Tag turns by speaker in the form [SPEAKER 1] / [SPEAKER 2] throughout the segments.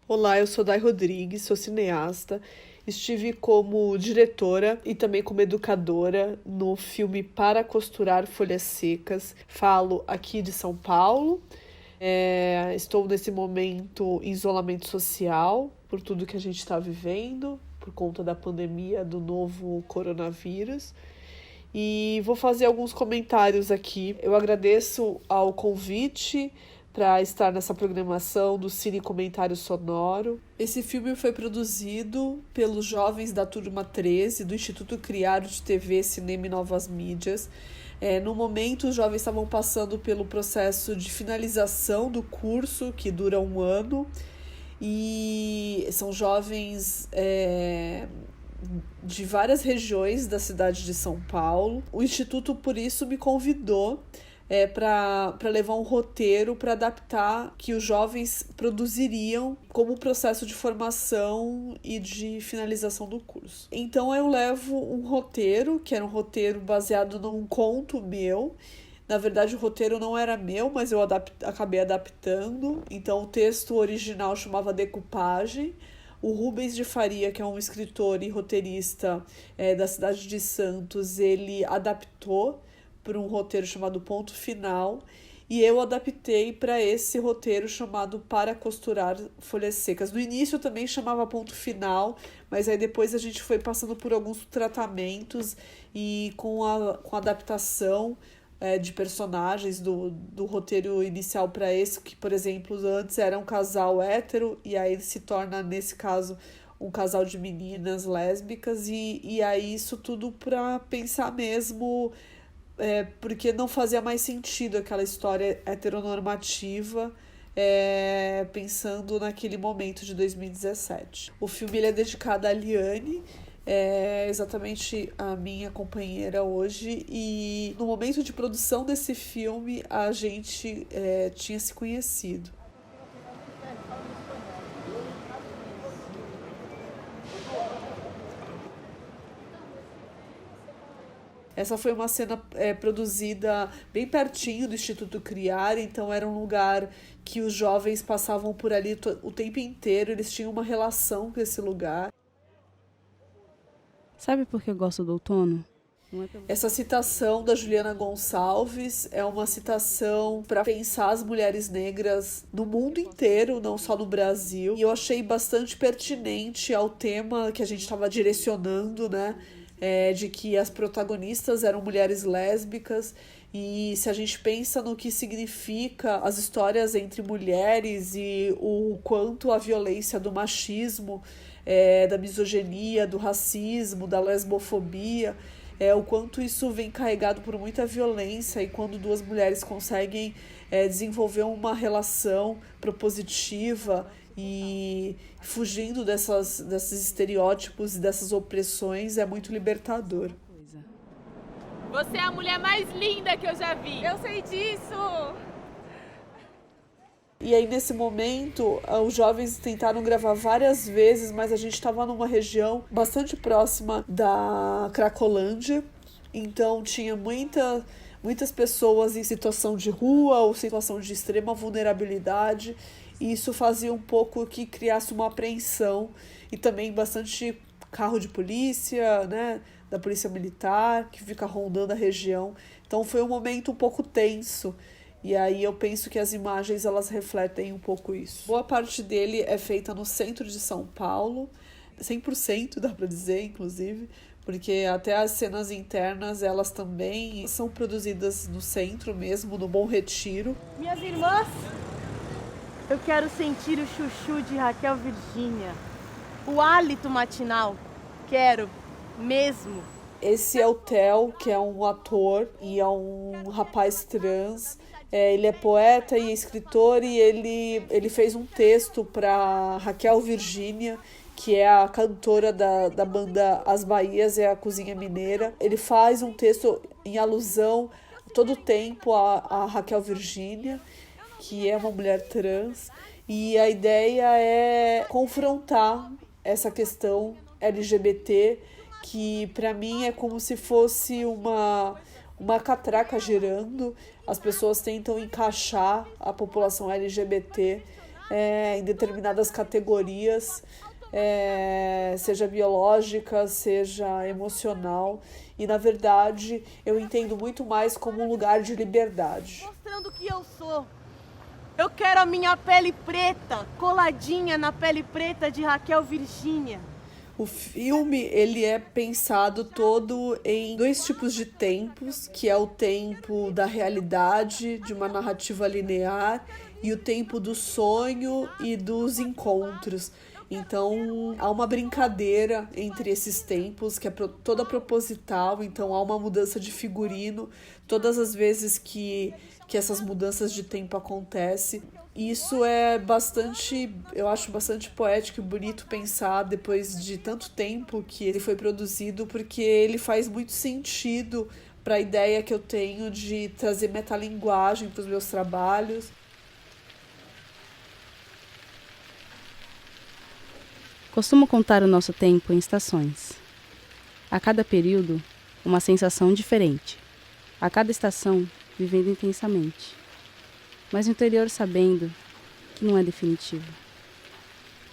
[SPEAKER 1] Olá, eu sou Dai Rodrigues, sou cineasta. Estive como diretora e também como educadora no filme Para Costurar Folhas Secas. Falo aqui de São Paulo. Estou nesse momento em isolamento social por tudo que a gente está vivendo, por conta da pandemia do novo coronavírus. E vou fazer alguns comentários aqui. Eu agradeço ao convite para estar nessa programação do Cine Comentário Sonoro. Esse filme foi produzido pelos jovens da Turma 13, do Instituto Criaro de TV, Cinema e Novas Mídias. No momento, os jovens estavam passando pelo processo de finalização do curso, que dura 1 ano, e são jovens de várias regiões da cidade de São Paulo. O Instituto, por isso, me convidou para levar um roteiro para adaptar que os jovens produziriam como processo de formação e de finalização do curso. Então eu levo um roteiro, que era um roteiro baseado num conto meu. Na verdade, o roteiro não era meu, mas eu acabei adaptando. Então o texto original chamava Decupagem. O Rubens de Faria, que é um escritor e roteirista da cidade de Santos, ele adaptou para um roteiro chamado Ponto Final, e eu adaptei para esse roteiro chamado Para Costurar Folhas Secas. No início também chamava Ponto Final, mas aí depois a gente foi passando por alguns tratamentos e com a adaptação de personagens do roteiro inicial para esse, que, por exemplo, antes era um casal hétero, e aí ele se torna, nesse caso, um casal de meninas lésbicas, e aí isso tudo para pensar mesmo, porque não fazia mais sentido aquela história heteronormativa, pensando naquele momento de 2017. O filme ele é dedicado a Liane, exatamente a minha companheira hoje, e no momento de produção desse filme a gente tinha se conhecido. Essa foi uma cena produzida bem pertinho do Instituto Criar, então era um lugar que os jovens passavam por ali o tempo inteiro, eles tinham uma relação com esse lugar.
[SPEAKER 2] Sabe por que eu gosto do outono?
[SPEAKER 1] Essa citação da Juliana Gonçalves é uma citação para pensar as mulheres negras no mundo inteiro, não só no Brasil. E eu achei bastante pertinente ao tema que a gente estava direcionando, né? De que as protagonistas eram mulheres lésbicas, e se a gente pensa no que significa as histórias entre mulheres e o quanto a violência do machismo, da misoginia, do racismo, da lesbofobia, o quanto isso vem carregado por muita violência, e quando duas mulheres conseguem desenvolver uma relação propositiva e fugindo desses estereótipos e dessas opressões, é muito libertador.
[SPEAKER 3] Você é a mulher mais linda que eu já vi.
[SPEAKER 4] Eu sei disso!
[SPEAKER 1] E aí, nesse momento, os jovens tentaram gravar várias vezes, mas a gente estava numa região bastante próxima da Cracolândia, então tinha muitas pessoas em situação de rua ou situação de extrema vulnerabilidade, e isso fazia um pouco que criasse uma apreensão, e também bastante carro de polícia, né, da polícia militar, que fica rondando a região. Então foi um momento um pouco tenso, e aí eu penso que as imagens elas refletem um pouco isso. Boa parte dele é feita no centro de São Paulo, 100% dá para dizer, inclusive, porque até as cenas internas elas também são produzidas no centro mesmo, no Bom Retiro.
[SPEAKER 4] Minhas irmãs, eu quero sentir o chuchu de Raquel Virgínia, o hálito matinal, quero mesmo.
[SPEAKER 1] Esse é o Theo, que é um ator e é um rapaz trans. Ele é poeta e escritor, e ele fez um texto para Raquel Virgínia, que é a cantora da banda As Bahias e a Cozinha Mineira. Ele faz um texto em alusão todo o tempo a Raquel Virgínia, que é uma mulher trans, e a ideia é confrontar essa questão LGBT, que para mim é como se fosse uma catraca girando. As pessoas tentam encaixar a população LGBT em determinadas categorias, seja biológica, seja emocional. E, na verdade, eu entendo muito mais como um lugar de liberdade.
[SPEAKER 4] Mostrando o que eu sou. Eu quero a minha pele preta, coladinha na pele preta de Raquel Virgínia.
[SPEAKER 1] O filme, ele é pensado todo em 2 tipos de tempos, que é o tempo da realidade, de uma narrativa linear, e o tempo do sonho e dos encontros. Então, há uma brincadeira entre esses tempos, que é toda proposital, então há uma mudança de figurino todas as vezes que essas mudanças de tempo acontecem. Isso é bastante, eu acho bastante poético e bonito pensar depois de tanto tempo que ele foi produzido, porque ele faz muito sentido para a ideia que eu tenho de trazer metalinguagem para os meus trabalhos.
[SPEAKER 2] Costumo contar o nosso tempo em estações. A cada período, uma sensação diferente. A cada estação, vivendo intensamente. Mas no interior sabendo que não é definitivo.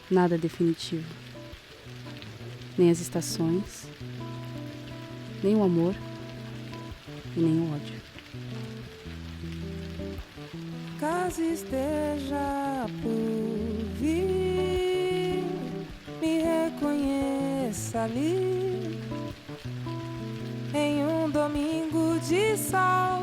[SPEAKER 2] Nada é definitivo. Nem as estações, nem o amor e nem o ódio.
[SPEAKER 5] Caso esteja por vir, me reconheça ali, em um domingo de sol,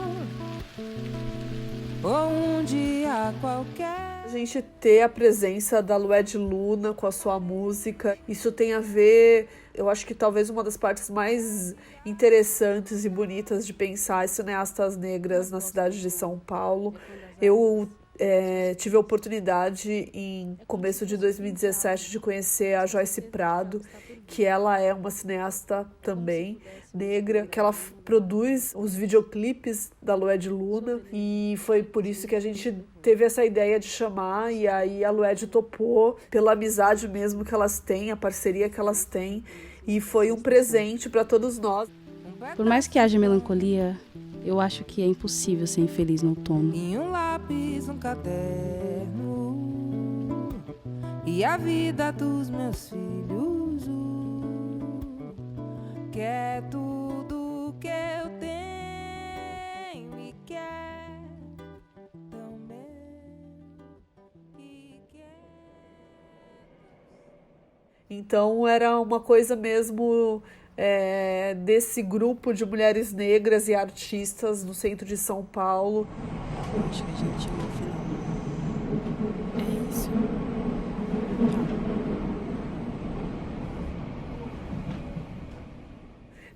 [SPEAKER 5] ou um dia qualquer.
[SPEAKER 1] A gente ter a presença da Lued Luna com a sua música, isso tem a ver, eu acho que talvez uma das partes mais interessantes e bonitas de pensar as cineastas negras na cidade de São Paulo. Eu tive a oportunidade, em começo de 2017, de conhecer a Joyce Prado, que ela é uma cineasta também negra, que ela produz os videoclipes da Lued Luna, e foi por isso que a gente teve essa ideia de chamar, e aí a Lued topou, pela amizade mesmo que elas têm, a parceria que elas têm, e foi um presente para todos nós.
[SPEAKER 2] Por mais que haja melancolia, eu acho que é impossível ser infeliz no outono.
[SPEAKER 5] E um lápis, um caderno, e a vida dos meus filhos, que é tudo que eu tenho e quer tão bem e quer.
[SPEAKER 1] Então era uma coisa mesmo desse grupo de mulheres negras e artistas no centro de São Paulo.
[SPEAKER 2] Acho que a gente chegou ao final. É isso.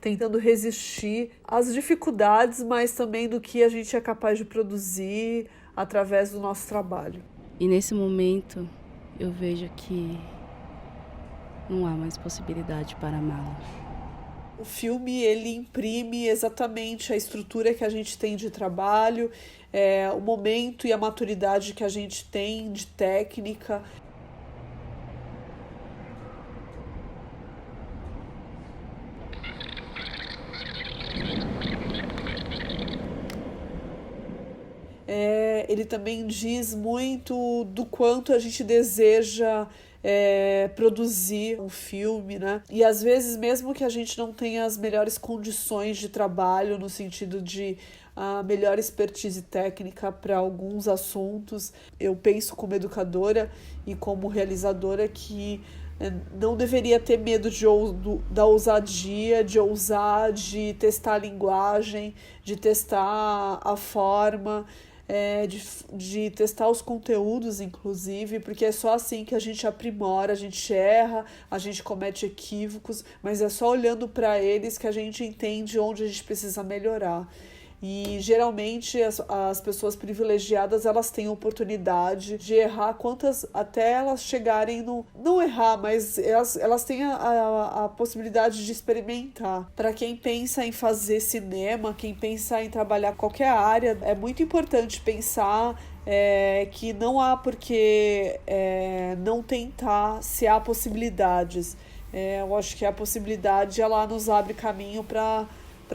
[SPEAKER 1] Tentando resistir às dificuldades, mas também do que a gente é capaz de produzir através do nosso trabalho.
[SPEAKER 2] E nesse momento, eu vejo que não há mais possibilidade para amá-la.
[SPEAKER 1] O filme, ele imprime exatamente a estrutura que a gente tem de trabalho, o momento e a maturidade que a gente tem de técnica. Ele também diz muito do quanto a gente deseja produzir um filme, né? E às vezes, mesmo que a gente não tenha as melhores condições de trabalho, no sentido de a melhor expertise técnica para alguns assuntos, eu penso como educadora e como realizadora que não deveria ter medo da ousadia, de ousar, de testar a linguagem, de testar a forma, de testar os conteúdos, inclusive, porque é só assim que a gente aprimora, a gente erra, a gente comete equívocos, mas é só olhando para eles que a gente entende onde a gente precisa melhorar. E geralmente as pessoas privilegiadas, elas têm oportunidade de errar até elas chegarem no... Não errar, mas elas têm a possibilidade de experimentar. Para quem pensa em fazer cinema, quem pensa em trabalhar qualquer área, é muito importante pensar que não há por que não tentar, se há possibilidades. Eu acho que a possibilidade, ela nos abre caminho para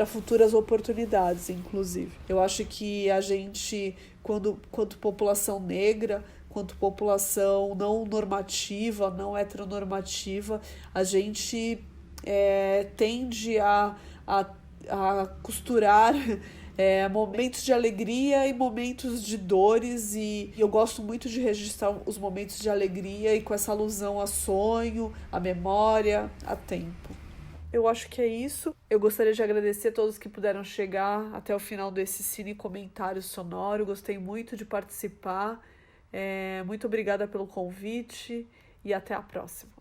[SPEAKER 1] futuras oportunidades, inclusive. Eu acho que a gente, quanto população negra, quanto população não normativa, não heteronormativa, a gente tende a costurar momentos de alegria e momentos de dores, e eu gosto muito de registrar os momentos de alegria e com essa alusão a sonho, a memória, a tempo. Eu acho que é isso. Eu gostaria de agradecer a todos que puderam chegar até o final desse cine comentário sonoro. Gostei muito de participar. Muito obrigada pelo convite e até a próxima.